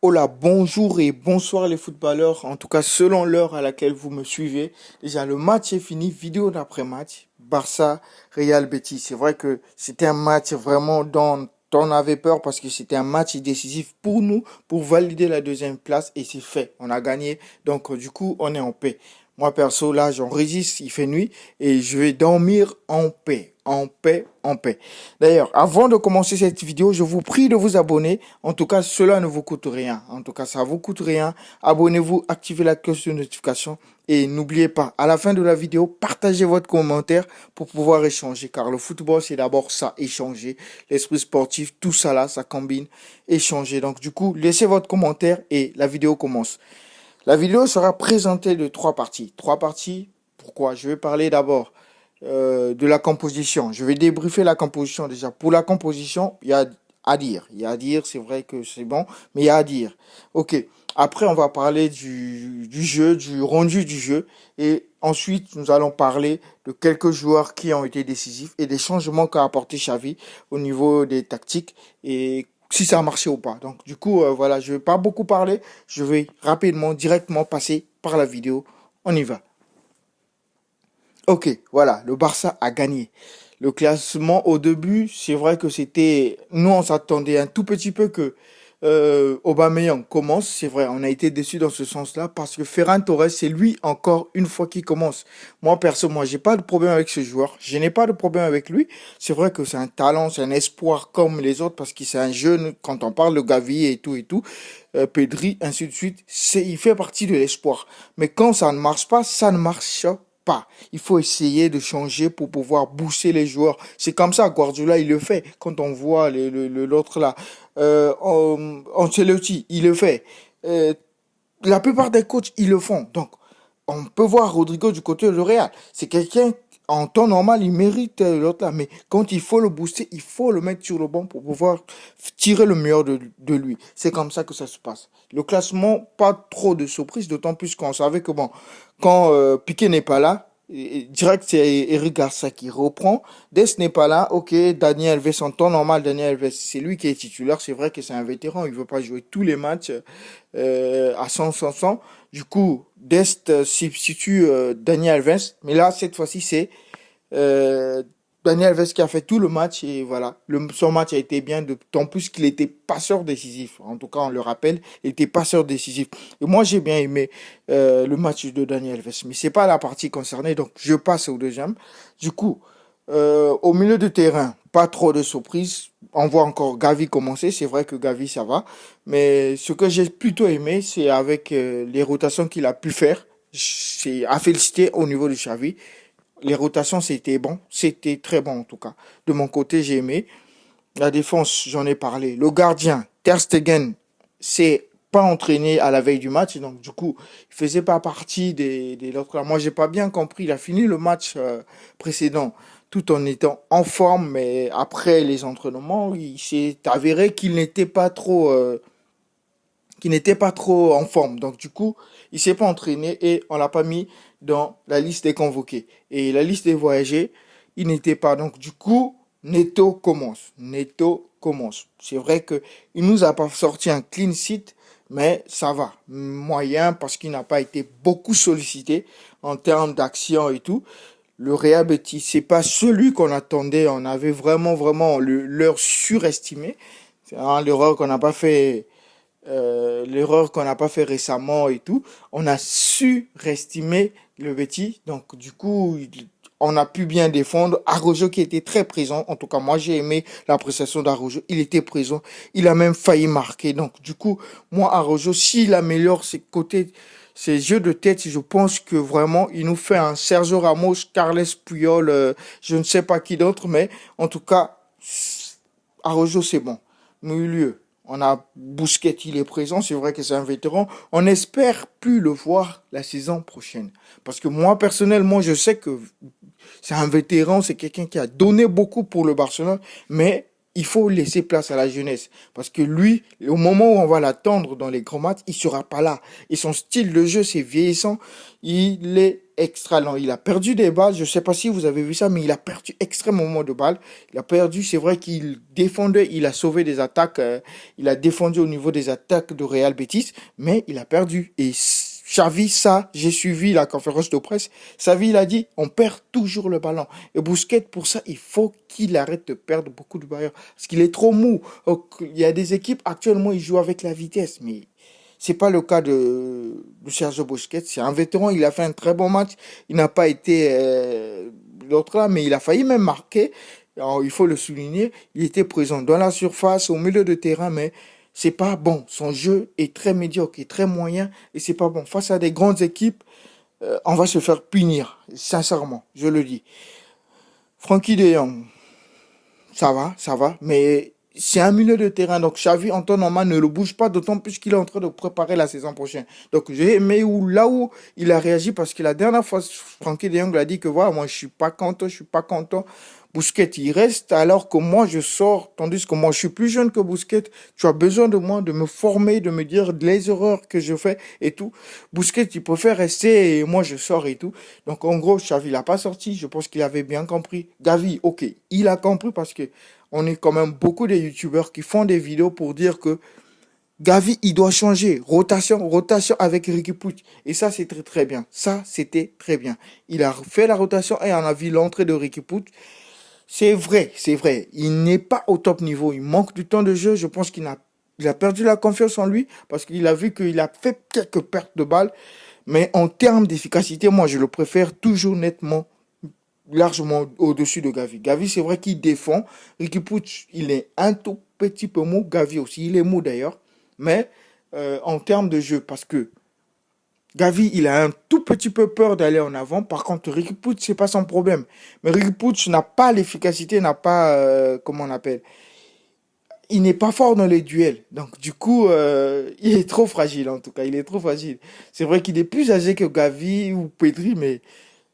Hola, bonjour et bonsoir les footballeurs, en tout cas selon l'heure à laquelle vous me suivez. Déjà, le match est fini, vidéo d'après-match, Barça, Real Betis. C'est vrai que c'était un match vraiment dont on avait peur parce que c'était un match décisif pour nous, pour valider la deuxième place et c'est fait. On a gagné, donc du coup, on est en paix. Moi, perso, là, j'enregistre, il fait nuit et je vais dormir en paix, en paix, en paix. D'ailleurs, avant de commencer cette vidéo, je vous prie de vous abonner. En tout cas, cela ne vous coûte rien. En tout cas, ça vous coûte rien. Abonnez-vous, activez la cloche de notification et n'oubliez pas, à la fin de la vidéo, partagez votre commentaire pour pouvoir échanger. Car le football, c'est d'abord ça, échanger. L'esprit sportif, tout ça là, ça combine, échanger. Donc, du coup, laissez votre commentaire et la vidéo commence. La vidéo sera présentée de trois parties. Trois parties, pourquoi? Je vais parler d'abord de la composition. Je vais débriefer la composition déjà. Pour la composition, il y a à dire. Il y a à dire, c'est vrai que c'est bon, mais il y a à dire. Ok. Après, on va parler du jeu, du rendu du jeu. Et ensuite, nous allons parler de quelques joueurs qui ont été décisifs et des changements qu'a apporté Xavi au niveau des tactiques et si ça a marché ou pas. Donc, du coup, voilà, je vais pas beaucoup parler. Je vais rapidement, directement passer par la vidéo. On y va. Ok, voilà, le Barça a gagné. Le classement au début, c'est vrai que c'était, nous on s'attendait un tout petit peu que Aubameyang commence. C'est vrai, on a été déçus dans ce sens-là parce que Ferran Torres, c'est lui encore une fois qui commence. Moi perso, moi j'ai pas de problème avec ce joueur. Je n'ai pas de problème avec lui. C'est vrai que c'est un talent, c'est un espoir comme les autres parce que c'est un jeune. Quand on parle de Gavi et tout, Pedri, ainsi de suite, il fait partie de l'espoir. Mais quand ça ne marche pas, ça ne marche pas. Il faut essayer de changer pour pouvoir booster les joueurs. C'est comme ça, Guardiola, il le fait. Quand on voit l'autre là, Ancelotti, il le fait. Euh, la plupart des coachs, ils le font. Donc, on peut voir Rodrigo du côté de Real. C'est quelqu'un, en temps normal, il mérite l'autre là. Mais quand il faut le booster, il faut le mettre sur le banc pour pouvoir tirer le meilleur de lui. C'est comme ça que ça se passe. Le classement, pas trop de surprise, d'autant plus qu'on savait que bon, quand Piqué n'est pas là, direct c'est Eric Garcia qui reprend. Dès n'est pas là, ok, Daniel Alves en temps normal, Daniel Alves c'est lui qui est titulaire. C'est vrai que c'est un vétéran, il veut pas jouer tous les matchs à 100. Du coup, Dest substitue Daniel Alves, mais là cette fois-ci c'est euh, Daniel Alves qui a fait tout le match et voilà, son match a été bien, d'autant plus qu'il était passeur décisif. En tout cas, on le rappelle, il était passeur décisif. Et moi, j'ai bien aimé le match de Daniel Alves, mais c'est pas la partie concernée, donc je passe au deuxième. Du coup, au milieu de terrain, pas trop de surprises. On voit encore Gavi commencer. C'est vrai que Gavi, ça va. Mais ce que j'ai plutôt aimé, c'est avec les rotations qu'il a pu faire. C'est à féliciter au niveau de Xavi. Les rotations, c'était bon. C'était très bon, en tout cas. De mon côté, j'ai aimé. La défense, j'en ai parlé. Le gardien, Ter Stegen, c'est pas entraîné à la veille du match. Donc, du coup, il faisait pas partie des l'autre. Moi, j'ai pas bien compris. Il a fini le match précédent tout en étant en forme. Mais après les entraînements, il s'est avéré qu'il n'était pas trop en forme. Donc, du coup, il s'est pas entraîné et on l'a pas mis dans la liste des convoqués. Et la liste des voyagés, il n'était pas. Donc, du coup, Neto commence. Neto commence. C'est vrai que il nous a pas sorti un clean sheet, mais ça va. Moyen parce qu'il n'a pas été beaucoup sollicité en termes d'action et tout. Le Real Betis, c'est pas celui qu'on attendait. On avait vraiment leur surestimé. C'est l'erreur qu'on n'a pas fait l'erreur qu'on n'a pas fait récemment et tout, on a surestimé le Betis. Donc, du coup, on a pu bien défendre. Arrojo qui était très présent. En tout cas, moi, j'ai aimé la prestation d'Arrojo. Il était présent. Il a même failli marquer. Donc, du coup, moi, Arrojo, s'il améliore ses côtés, ses jeux de tête, je pense que vraiment, il nous fait un Sergio Ramos, Carles Puyol, je ne sais pas qui d'autre, mais en tout cas, Arrojo, c'est bon. Milieu. On a Busquets, il est présent. C'est vrai que c'est un vétéran. On espère plus le voir la saison prochaine. Parce que moi, personnellement, je sais que c'est un vétéran. C'est quelqu'un qui a donné beaucoup pour le Barcelone. Mais il faut laisser place à la jeunesse. Parce que lui, au moment où on va l'attendre dans les grands matchs, il sera pas là. Et son style de jeu, c'est vieillissant. Il est extra lent. Il a perdu des balles. Je sais pas si vous avez vu ça, mais il a perdu extrêmement de balles. Il a perdu. C'est vrai qu'il défendait. Il a sauvé des attaques. Il a défendu au niveau des attaques de Real Betis. Mais il a perdu. Et Xavi, ça, j'ai suivi la conférence de presse. Xavi, il a dit, on perd toujours le ballon. Et Busquets, pour ça, il faut qu'il arrête de perdre beaucoup de ballons. Parce qu'il est trop mou. Donc, il y a des équipes, actuellement, ils jouent avec la vitesse. Mais c'est pas le cas de Sergio Busquets. C'est un vétéran, il a fait un très bon match. Il n'a pas été l'autre là, mais il a failli même marquer. Alors, il faut le souligner. Il était présent dans la surface, au milieu de terrain, mais c'est pas bon. Son jeu est très médiocre, est très moyen, et c'est pas bon. Face à des grandes équipes, on va se faire punir, sincèrement, je le dis. Frankie de Jong, ça va, mais c'est un milieu de terrain, donc Xavi en temps normal ne le bouge pas, d'autant plus qu'il est en train de préparer la saison prochaine. Donc j'ai aimé là où il a réagi, parce que la dernière fois, Frankie de Jong a dit que voilà, moi je suis pas content. Busquets, il reste alors que moi je sors, tandis que moi je suis plus jeune que Busquets. Tu as besoin de moi, de me former, de me dire les erreurs que je fais et tout. Busquets, il préfère rester et moi je sors et tout. Donc en gros, Xavi l'a pas sorti. Je pense qu'il avait bien compris. Gavi, ok, il a compris parce que on est quand même beaucoup de youtubeurs qui font des vidéos pour dire que Gavi, il doit changer. Rotation avec Ricky Puig. Et ça, c'est très très bien. Ça, c'était très bien. Il a fait la rotation et on a vu l'entrée de Ricky Puig. C'est vrai, c'est vrai. Il n'est pas au top niveau. Il manque du temps de jeu. Je pense il a perdu la confiance en lui parce qu'il a vu qu'il a fait quelques pertes de balles. Mais en termes d'efficacité, moi, je le préfère toujours nettement, largement au-dessus de Gavi. Gavi, c'est vrai qu'il défend. Ricky Puig, il est un tout petit peu mou. Gavi aussi, il est mou d'ailleurs. Mais en termes de jeu, parce que Gavi, il a un tout petit peu peur d'aller en avant. Par contre, Ricky Puig, c'est pas son problème. Mais Ricky Puig n'a pas l'efficacité, n'a pas, comment on appelle, il n'est pas fort dans les duels. Donc, du coup, il est trop fragile, en tout cas. Il est trop fragile. C'est vrai qu'il est plus âgé que Gavi ou Pedri, mais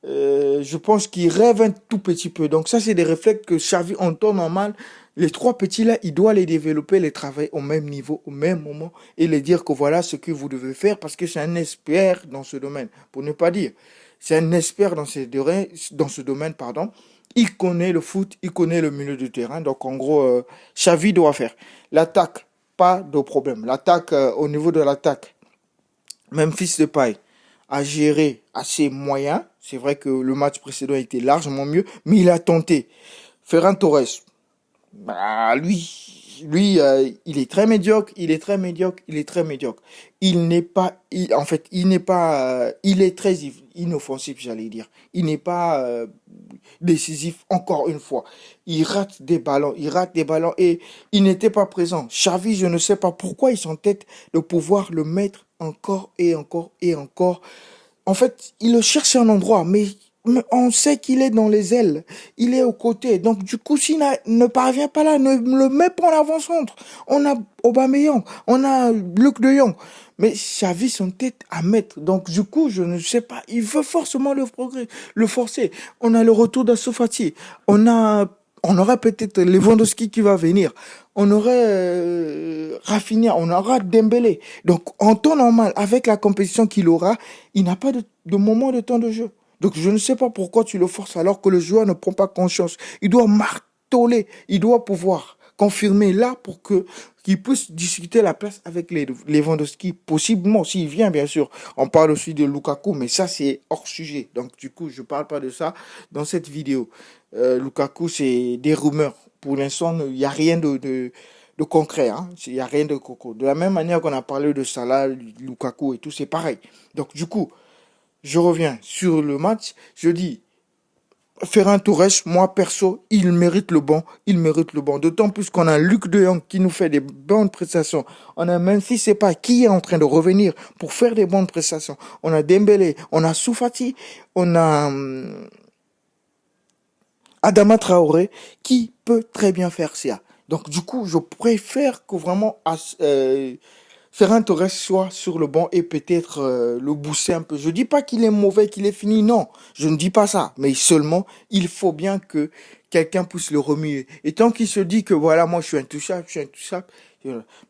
je pense qu'il rêve un tout petit peu. Donc, ça, c'est des réflexes que Xavi, en temps normal, les trois petits là, il doit les développer, les travailler au même niveau, au même moment, et les dire que voilà ce que vous devez faire parce que c'est un expert dans ce domaine. Pour ne pas dire, c'est un expert dans ce domaine, pardon. Il connaît le foot, il connaît le milieu du terrain. Donc, en gros, Xavi doit faire. L'attaque, pas de problème. L'attaque, au niveau de l'attaque, Memphis Depay a géré assez moyen. C'est vrai que le match précédent était largement mieux, mais il a tenté. Ferran Torres, bah, il est très médiocre, il est très médiocre, il est très médiocre. Il n'est pas, en fait, il n'est pas, il est très inoffensif, j'allais dire. Il n'est pas décisif encore une fois. Il rate des ballons et il n'était pas présent. Xavi, je ne sais pas pourquoi ils s'entêtent de pouvoir le mettre encore et encore et encore. En fait, il le cherche un endroit, mais on sait qu'il est dans les ailes. Il est aux côtés. Donc, du coup, s'il ne parvient pas là, ne le met pas en avant-centre. On a Aubameyang, on a Luc de Jong. Mais Xavi son tête à mettre. Donc, du coup, je ne sais pas. Il veut forcément le forcer. On a le retour d'Ansu Fati. On aurait peut-être Lewandowski qui va venir. On aurait Rafinha, on aura Dembélé. Donc, en temps normal, avec la compétition qu'il aura, il n'a pas de moment de temps de jeu. Donc, je ne sais pas pourquoi tu le forces alors que le joueur ne prend pas conscience. Il doit marteler, il doit pouvoir confirmer là pour que qu'il puisse discuter la place avec les Lewandowski, possiblement, s'il vient, bien sûr. On parle aussi de Lukaku, mais ça, c'est hors sujet. Donc, du coup, je parle pas de ça dans cette vidéo. Lukaku, c'est des rumeurs. Pour l'instant, il n'y a rien de concret. Hein. Il n'y a rien de coco. De la même manière qu'on a parlé de Salah, Lukaku et tout, c'est pareil. Donc, du coup, je reviens sur le match. Je dis, Ferran Torres, moi perso, il mérite le banc, il mérite le banc. D'autant plus qu'on a Luc de Jong qui nous fait des bonnes prestations. On a Memphis Depay qui est en train de revenir pour faire des bonnes prestations. On a Dembélé, on a Soufati, on a Adama Traoré qui peut très bien faire ça. Donc du coup, je préfère que vraiment Ferran Torres soit sur le banc et peut-être le booster un peu. Je dis pas qu'il est mauvais, qu'il est fini, non. Je ne dis pas ça. Mais seulement, il faut bien que quelqu'un puisse le remuer. Et tant qu'il se dit que voilà, moi je suis intouchable,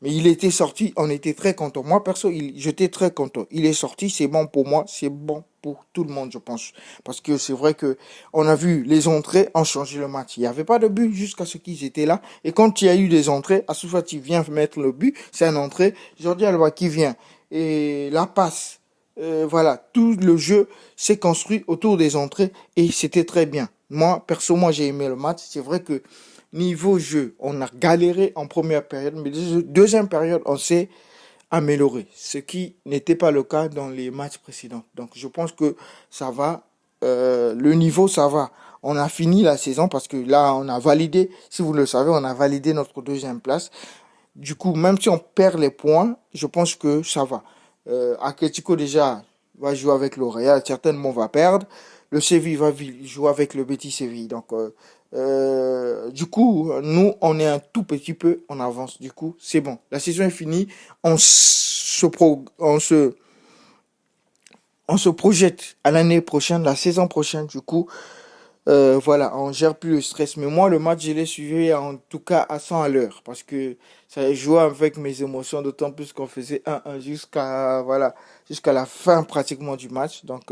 mais il était sorti, on était très content. Moi, perso, j'étais très content. Il est sorti, c'est bon pour moi, c'est bon pour tout le monde, je pense. Parce que c'est vrai que on a vu les entrées ont changé le match. Il n'y avait pas de but jusqu'à ce qu'ils étaient là. Et quand il y a eu des entrées, à chaque fois qu'il vient mettre le but, c'est un entrée. Jordi Alba qui vient. Et la passe, voilà, tout le jeu s'est construit autour des entrées et c'était très bien. Moi, perso, moi j'ai aimé le match. C'est vrai que niveau jeu, on a galéré en première période, mais deuxième période, on s'est amélioré, ce qui n'était pas le cas dans les matchs précédents. Donc je pense que ça va, le niveau ça va. On a fini la saison parce que là on a validé, si vous le savez, on a validé notre deuxième place. Du coup, même si on perd les points, je pense que ça va. Atletico déjà va jouer avec le Real, certainement va perdre. Le Séville va jouer avec le Betis Séville. Donc, du coup, nous, on est un tout petit peu en avance. Du coup, c'est bon. La saison est finie. On se projette à l'année prochaine, la saison prochaine. Du coup, voilà, on gère plus le stress. Mais moi, le match, je l'ai suivi en tout cas à 100 à l'heure. Parce que ça jouait avec mes émotions, d'autant plus qu'on faisait 1-1 jusqu'à voilà, jusqu'à la fin pratiquement du match. Donc,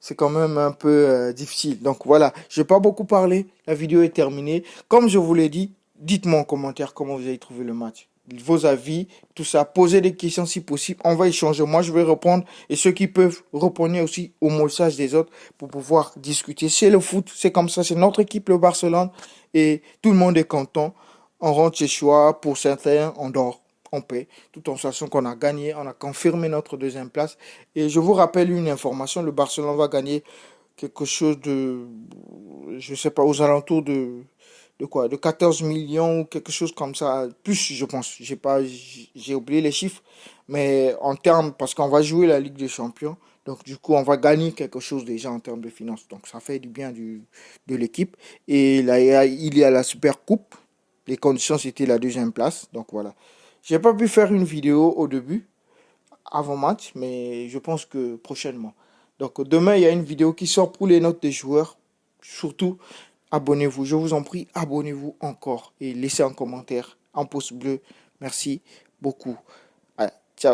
c'est quand même un peu difficile. Donc voilà, je n'ai pas beaucoup parlé. La vidéo est terminée. Comme je vous l'ai dit, dites-moi en commentaire comment vous avez trouvé le match. Vos avis, tout ça. Posez des questions si possible. On va échanger. Moi, je vais répondre. Et ceux qui peuvent répondre aussi au message des autres pour pouvoir discuter. C'est le foot. C'est comme ça. C'est notre équipe, le Barcelone. Et tout le monde est content. On rentre chez soi. Pour certains, on dort. On paie. Tout en sachant qu'on a gagné. On a confirmé notre deuxième place. Et je vous rappelle une information. Le Barcelone va gagner quelque chose de, je sais pas, aux alentours de quoi, de 14 millions ou quelque chose comme ça, plus je pense, j'ai oublié les chiffres, mais en termes, parce qu'on va jouer la Ligue des Champions, donc du coup on va gagner quelque chose déjà en termes de finances, donc ça fait du bien de l'équipe, et là il y a la Super Coupe, les conditions c'était la deuxième place, donc voilà. J'ai pas pu faire une vidéo au début, avant match, mais je pense que prochainement. Donc demain, il y a une vidéo qui sort pour les notes des joueurs. Surtout, abonnez-vous. Je vous en prie, abonnez-vous encore et laissez un commentaire, un pouce bleu. Merci beaucoup.